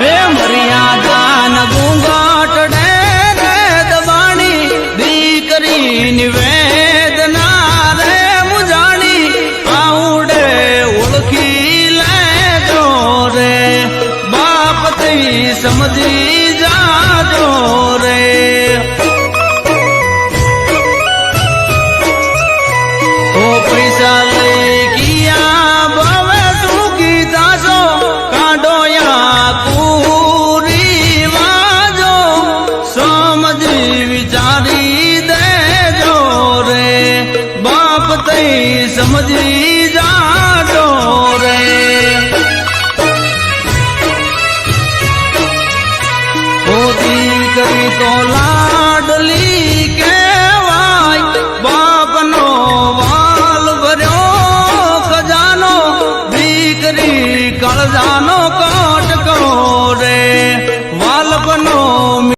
હે મર્યાદા ન ગુંગાટ રે દબાણી દીકરી નિવેદના રે મુજાણી આવડે ઓળખી લેજો રે બાપ થઈ સમજી જાજો રે તો પૈસા લઈ કિયા ભવે ટૂંકી દાસો કાઢોયા પૂરી વાજો સમજી વિચારી દેજો રે બાપ થઈ સમજી જાજો રે દીકરી તો લાડલી કહેવાય બાપનો વાલ ભર્યો ખજાનો દીકરી કળજાનો કટકો રે વાલપનો